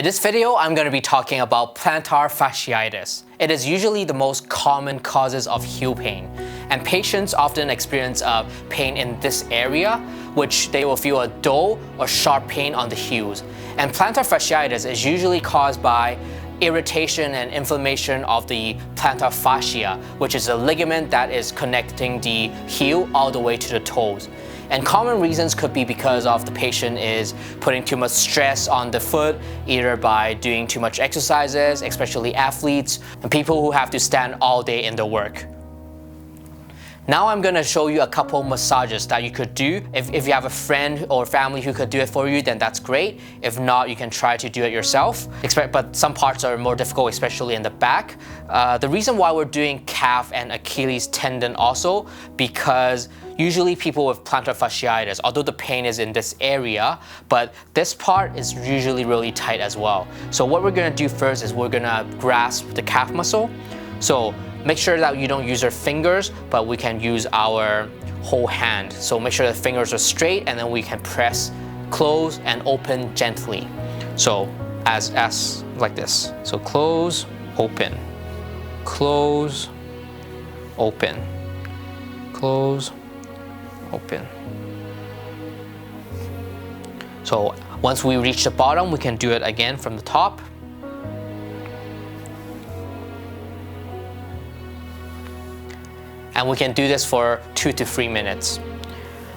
In this video, I'm going to be talking about plantar fasciitis. It is usually the most common causes of heel pain, and patients often experience pain in this area, which they will feel a dull or sharp pain on the heels. And plantar fasciitis is usually caused by irritation and inflammation of the plantar fascia, which is a ligament that is connecting the heel all the way to the toes. And common reasons could be because of the patient is putting too much stress on the foot, either by doing too much exercises, especially athletes, and people who have to stand all day in their work. Now I'm going to show you a couple massages that you could do. If you have a friend or family who could do it for you, then that's great. If not, you can try to do it yourself. But some parts are more difficult, especially in the back. The reason why we're doing calf and Achilles tendon also, because usually people with plantar fasciitis, although the pain is in this area, but this part is usually really tight as well. So what we're going to do first is we're going to grasp the calf muscle. So make sure that you don't use your fingers, but we can use our whole hand. So make sure the fingers are straight, and then we can press, close, and open gently. So as like this. So close, open, close, open, close, open. So once we reach the bottom, we can do it again from the top. And we can do this for 2 to 3 minutes.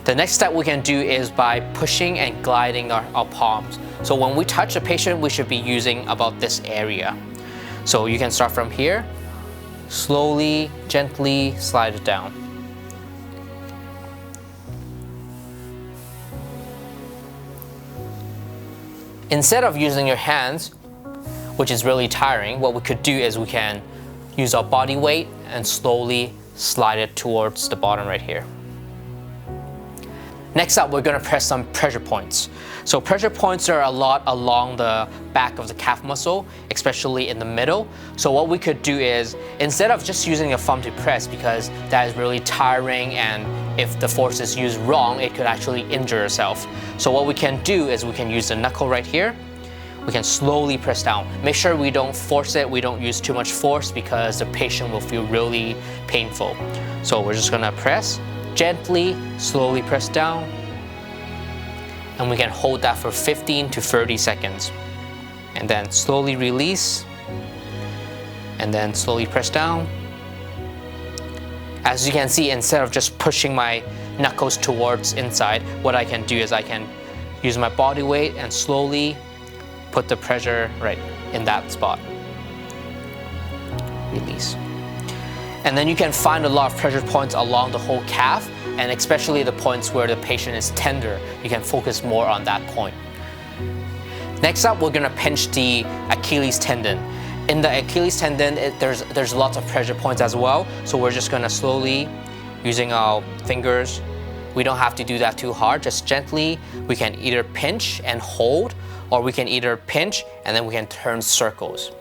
The next step we can do is by pushing and gliding our palms. So when we touch a patient, we should be using about this area. So you can start from here, slowly, gently slide it down. Instead of using your hands, which is really tiring, what we could do is we can use our body weight and slowly slide it towards the bottom right here. Next up, we're going to press some pressure points. So pressure points are a lot along the back of the calf muscle, especially in the middle. So what we could do is, instead of just using a thumb to press, because that is really tiring, and if the force is used wrong, it could actually injure yourself. So what we can do is we can use the knuckle right here. We can slowly press down. Make sure we don't force it, we don't use too much force, because the patient will feel really painful. So we're just gonna press, gently, slowly press down, and we can hold that for 15 to 30 seconds. And then slowly release, and then slowly press down. As you can see, instead of just pushing my knuckles towards inside, what I can do is I can use my body weight and slowly put the pressure right in that spot. Release. And then you can find a lot of pressure points along the whole calf, and especially the points where the patient is tender. You can focus more on that point. Next up, we're gonna pinch the Achilles tendon. In the Achilles tendon, there's lots of pressure points as well. So we're just gonna slowly, using our fingers, we don't have to do that too hard, just gently. We can either pinch and hold, or we can either pinch and then we can turn circles.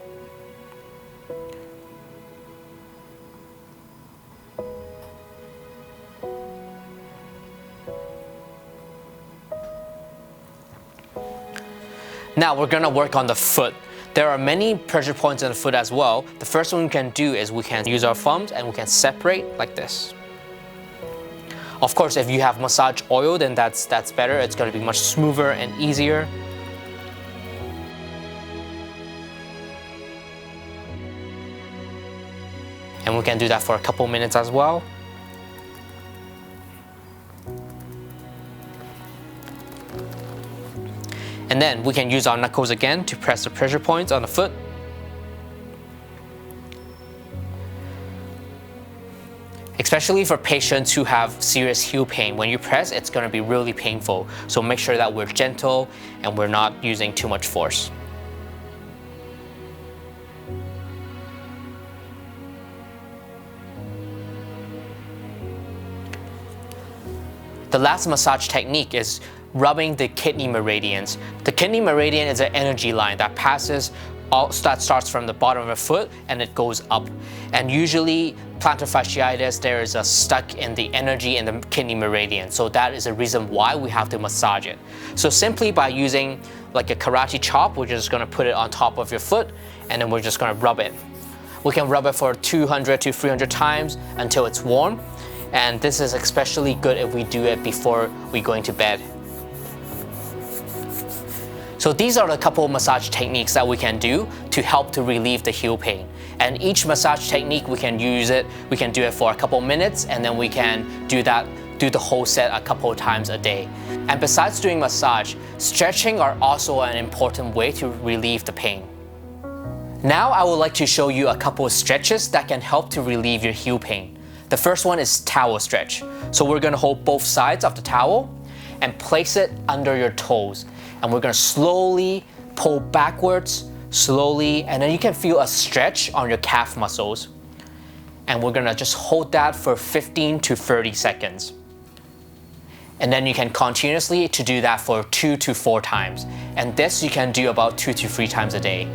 Now we're gonna work on the foot. There are many pressure points on the foot as well. The first one we can do is we can use our thumbs and we can separate like this. Of course, if you have massage oil, then that's better. It's gonna be much smoother and easier. And we can do that for a couple minutes as well. And then we can use our knuckles again to press the pressure points on the foot. Especially for patients who have serious heel pain, when you press, it's going to be really painful. So make sure that we're gentle and we're not using too much force. The last massage technique is rubbing the kidney meridians. The kidney meridian is an energy line that passes that starts from the bottom of the foot and it goes up. And usually plantar fasciitis, there is a stuck in the energy in the kidney meridian. So that is a reason why we have to massage it. So simply by using like a karate chop, we're just gonna put it on top of your foot and then we're just gonna rub it. We can rub it for 200 to 300 times until it's warm. And this is especially good if we do it before we go into bed. So these are the couple of massage techniques that we can do to help to relieve the heel pain. And each massage technique we can do it for a couple minutes, and then we can do the whole set a couple of times a day. And besides doing massage, stretching are also an important way to relieve the pain. Now I would like to show you a couple of stretches that can help to relieve your heel pain. The first one is towel stretch. So we're gonna hold both sides of the towel and place it under your toes. And we're gonna slowly pull backwards, slowly, and then you can feel a stretch on your calf muscles. And we're gonna just hold that for 15 to 30 seconds. And then you can continuously to do that for 2 to 4 times. And this you can do about 2 to 3 times a day.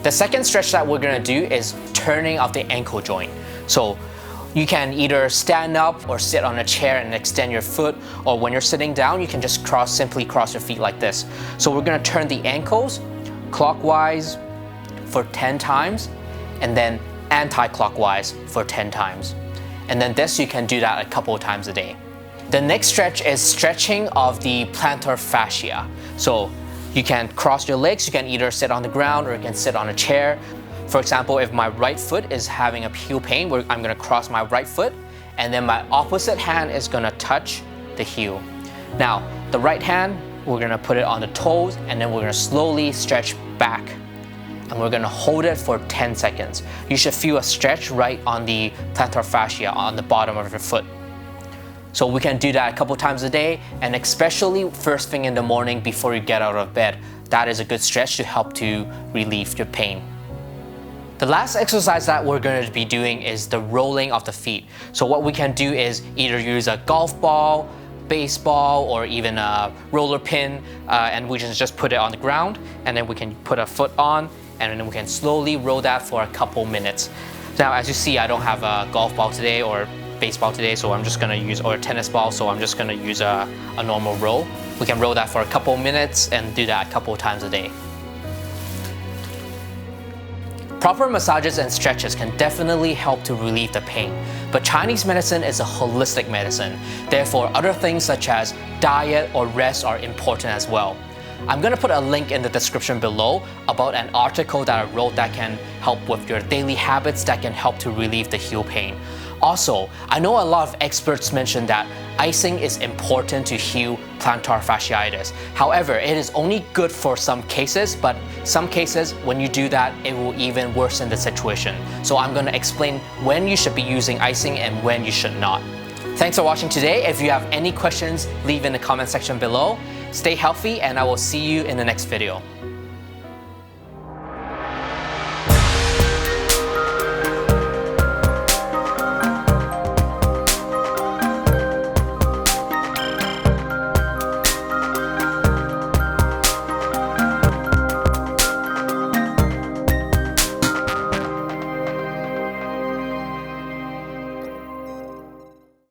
The second stretch that we're gonna do is turning of the ankle joint. So you can either stand up or sit on a chair and extend your foot, or when you're sitting down, you can just simply cross your feet like this. So we're gonna turn the ankles clockwise for 10 times, and then anti-clockwise for 10 times. And then this, you can do that a couple of times a day. The next stretch is stretching of the plantar fascia. So you can cross your legs, you can either sit on the ground or you can sit on a chair. For example, if my right foot is having a heel pain, I'm gonna cross my right foot, and then my opposite hand is gonna touch the heel. Now, the right hand, we're gonna put it on the toes, and then we're gonna slowly stretch back. And we're gonna hold it for 10 seconds. You should feel a stretch right on the plantar fascia on the bottom of your foot. So we can do that a couple times a day, and especially first thing in the morning before you get out of bed. That is a good stretch to help to relieve your pain. The last exercise that we're going to be doing is the rolling of the feet. So what we can do is either use a golf ball, baseball, or even a roller pin, and we just put it on the ground, and then we can put a foot on, and then we can slowly roll that for a couple minutes. Now, as you see, I don't have a golf ball today or baseball today, so I'm just gonna use, or a tennis ball, so I'm just gonna use a normal roll. We can roll that for a couple minutes and do that a couple times a day. Proper massages and stretches can definitely help to relieve the pain, but Chinese medicine is a holistic medicine. Therefore, other things such as diet or rest are important as well. I'm going to put a link in the description below about an article that I wrote that can help with your daily habits that can help to relieve the heel pain. Also, I know a lot of experts mention that icing is important to heal plantar fasciitis. However, it is only good for some cases, but some cases, when you do that, it will even worsen the situation. So I'm going to explain when you should be using icing and when you should not. Thanks for watching today. If you have any questions, leave in the comment section below. Stay healthy, and I will see you in the next video.